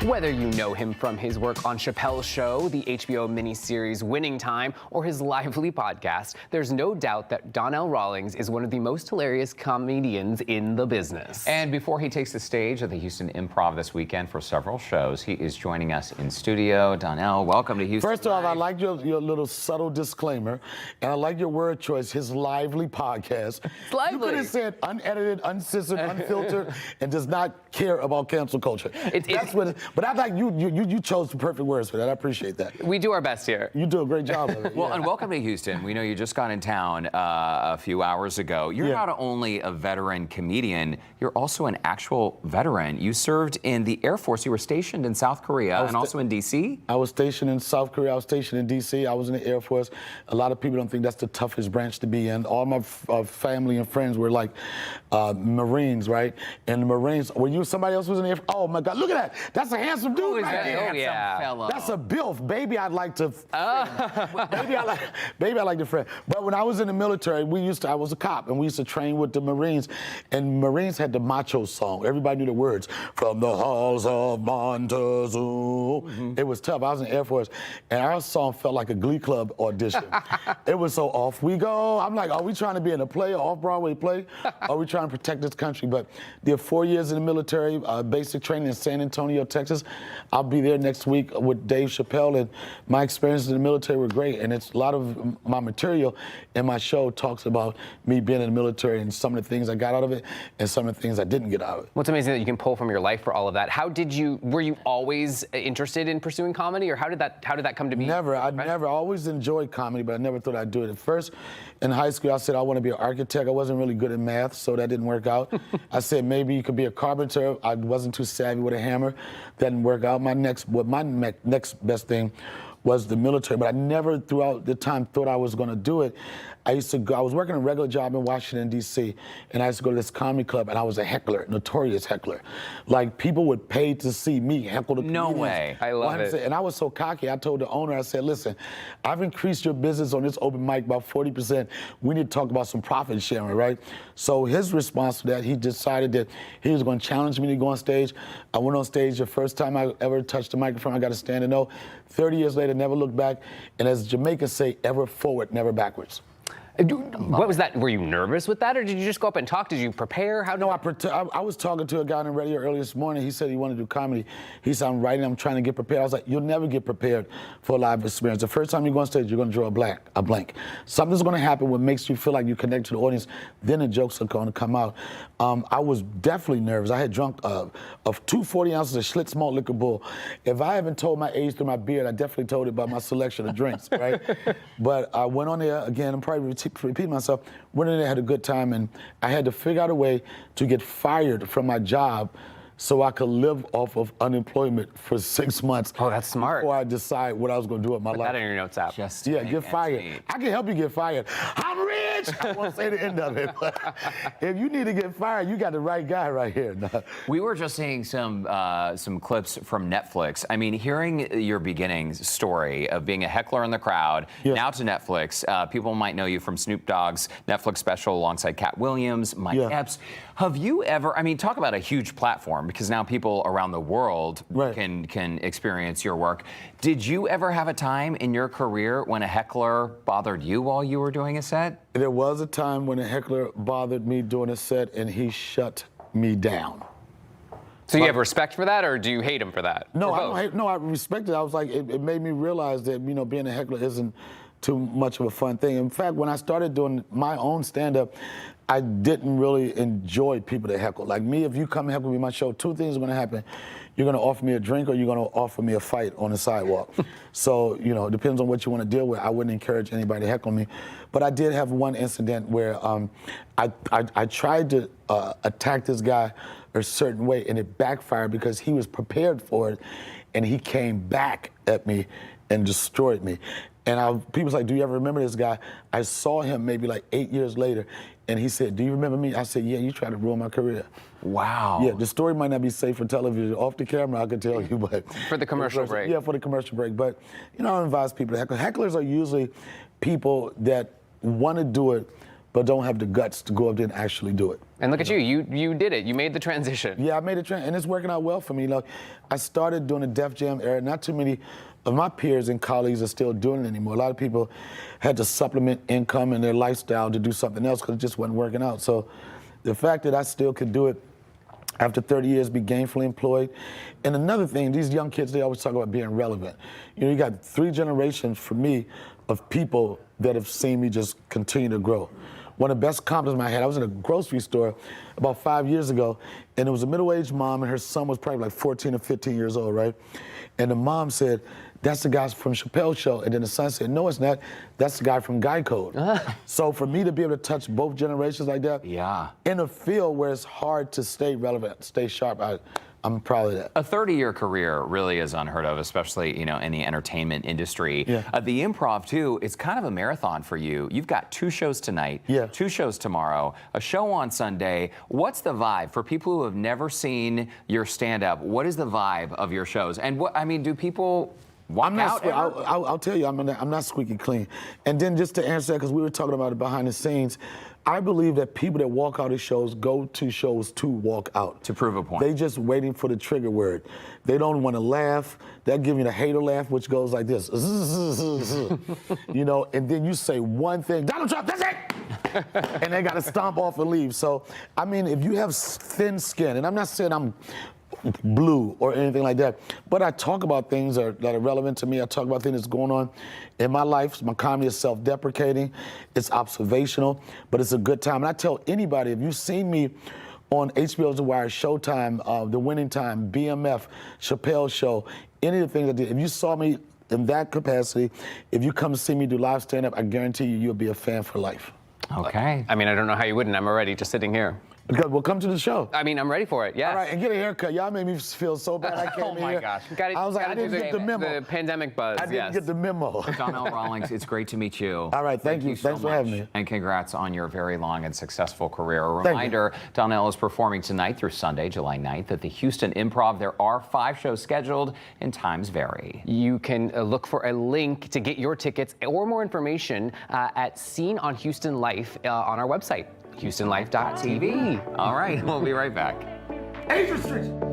Whether you know him from his work on Chappelle's Show, the HBO miniseries Winning Time, or his lively podcast, there's no doubt that Donnell Rawlings is one of the most hilarious comedians in the business. And before he takes the stage at the Houston Improv this weekend for several shows, he is joining us in studio. Donnell, welcome to Houston. First off, I like your little subtle disclaimer, and I like your word choice, his lively podcast. It's lively. You could have said unedited, uncensored, unfiltered, and does not care about cancel culture. But I like you chose the perfect words for that. I appreciate that. We do our best here. You do a great job of it. Well, yeah. and welcome to Houston. We know you just got in town a few hours ago. You're not only a veteran comedian, you're also an actual veteran. You served in the Air Force. You were stationed in South Korea and also in D.C.? I was stationed in South Korea. I was stationed in D.C. I was in the Air Force. A lot of people don't think that's the toughest branch to be in. All my family and friends were like Marines, right? And the Marines, somebody else was in the Air Force. Oh my God, look at that. That's a handsome dude right there. Oh, yeah. Fellow. That's a bilf. Baby, I'd like to baby, I like to friend. But when I was in the military, I was a cop, and we used to train with the Marines, and Marines had the macho song. Everybody knew the words. From the halls of Montezuma. Mm-hmm. It was tough. I was in the Air Force, and our song felt like a Glee Club audition. It was so off we go. I'm like, are we trying to be in a play, an off-Broadway play? Are we trying to protect this country? But did 4 years in the military, basic training in San Antonio, Texas. I'll be there next week with Dave Chappelle, and my experiences in the military were great. And it's a lot of my material in my show talks about me being in the military and some of the things I got out of it and some of the things I didn't get out of it. What's amazing that you can pull from your life for all of that. Were you always interested in pursuing comedy, or how did that come to be? Never. I always enjoyed comedy, but I never thought I'd do it. At first, in high school, I said I want to be an architect. I wasn't really good at math, so that didn't work out. I said maybe you could be a carpenter. I wasn't too savvy with a hammer. That didn't work out. My next best thing was the military, but I never throughout the time thought I was going to do it. I was working a regular job in Washington, D.C., and I used to go to this comedy club, and I was a heckler, notorious heckler. Like, people would pay to see me heckle the comedians. No way. I love it. And I was so cocky, I told the owner, I said, listen, I've increased your business on this open mic by 40%. We need to talk about some profit sharing, right? So his response to that, he decided that he was going to challenge me to go on stage. I went on stage the first time I ever touched the microphone. I got a standing O. 30 years later, never looked back. And as Jamaicans say, ever forward, never backwards. What was that? Were you nervous with that, or did you just go up and talk? Did you prepare? I was talking to a guy on the radio earlier this morning. He said he wanted to do comedy. He said, I'm trying to get prepared. I was like, you'll never get prepared for a live experience. The first time you go on stage, you're going to draw a blank. Something's going to happen what makes you feel like you connect to the audience. Then the jokes are going to come out. I was definitely nervous. I had drunk of 240 ounces of Schlitz malt liquor bull. If I haven't told my age through my beard, I definitely told it by my selection of drinks, right? But I went on there, again, I'm probably repeat myself, went in there, had a good time, and I had to figure out a way to get fired from my job so I could live off of unemployment for 6 months. Oh, that's smart. Before I decide what I was going to do with my life. Put that in your notes app. Get fired. I can help you get fired. I'm rich! I won't say the end of it, but if you need to get fired, you got the right guy right here. No. We were just seeing some clips from Netflix. I mean, hearing your beginnings story of being a heckler in the crowd, now to Netflix. People might know you from Snoop Dogg's Netflix special alongside Cat Williams, Mike Epps. Have you ever, I mean, talk about a huge platform, because now people around the world can experience your work. Did you ever have a time in your career when a heckler bothered you while you were doing a set? There was a time when a heckler bothered me doing a set, and he shut me down. So you have respect for that, or do you hate him for that? No, I don't hate. No, I respect it. I was like, it made me realize that being a heckler isn't too much of a fun thing. In fact, when I started doing my own stand-up, I didn't really enjoy people that heckle. Like me, if you come and heckle me my show, two things are going to happen. You're going to offer me a drink, or you're going to offer me a fight on the sidewalk. So, it depends on what you want to deal with. I wouldn't encourage anybody to heckle me. But I did have one incident where I tried to attack this guy a certain way, and it backfired because he was prepared for it, and he came back at me and destroyed me. And people was like, do you ever remember this guy? I saw him maybe like 8 years later, and he said, do you remember me? I said, yeah, you tried to ruin my career. Wow. Yeah, the story might not be safe for television. Off the camera, I can tell you, but... For the commercial break. Yeah, for the commercial break. But, I don't advise people to heckle. Hecklers are usually people that want to do it, but don't have the guts to go up there and actually do it. And look at you, you did it. You made the transition. Yeah, I made a transition, and it's working out well for me. Look, I started doing the Def Jam era. Not too many of my peers and colleagues are still doing it anymore. A lot of people had to supplement income and their lifestyle to do something else because it just wasn't working out. So the fact that I still could do it after 30 years, be gainfully employed. And another thing, these young kids, they always talk about being relevant. You know, you got 3 generations for me of people that have seen me just continue to grow. One of the best compliments I had, I was in a grocery store about 5 years ago, and it was a middle-aged mom, and her son was probably like 14 or 15 years old, right? And the mom said, "That's the guy from Chappelle show." And then the son said, "No, it's not. That's the guy from Guy Code." So for me to be able to touch both generations like that, in a field where it's hard to stay relevant, stay sharp, I'm proud of that. A 30-year career really is unheard of, especially, you know, in the entertainment industry. Yeah. The Improv, too, it's kind of a marathon for you. You've got 2 shows tonight, 2 shows tomorrow, a show on Sunday. What's the vibe for people who have never seen your stand-up? What is the vibe of your shows? And what, I mean, do people walk out? I'll tell you, I'm not squeaky clean. And then just to answer that, because we were talking about it behind the scenes, I believe that people that walk out of shows go to shows to walk out. To prove a point. They just waiting for the trigger word. They don't want to laugh. They'll give you the hater laugh, which goes like this. You know, and then you say one thing, "Donald Trump, that's it!" And they got to stomp off and leave. So, I mean, if you have thin skin, and I'm not saying I'm blue or anything like that, but I talk about things that are relevant to me. I talk about things that's going on in my life. My comedy is self-deprecating, it's observational, but it's a good time. And I tell anybody, if you've seen me on HBO's The Wire, Showtime, The Winning Time, BMF, Chappelle Show, any of the things I did, if you saw me in that capacity, if you come to see me do live stand-up, I guarantee you, you'll be a fan for life. Okay. I mean, I don't know how you wouldn't. I'm already just sitting here. Because we'll come to the show. I mean, I'm ready for it, yes. All right, and get a haircut. Y'all made me feel so bad. I came Oh my here. gosh. I was like, I didn't get the memo. The pandemic buzz, I didn't get the memo. Donnell Rawlings, it's great to meet you. All right, thank you. So Thanks for much. having me. And congrats on your very long and successful career. A Thank you. reminder, Donnell is performing tonight through Sunday, July 9th at the Houston Improv. There are 5 shows scheduled and times vary. You can look for a link to get your tickets or more information at Seen on Houston Life on our website, HoustonLife.tv. All right, we'll be right back. 8th Street.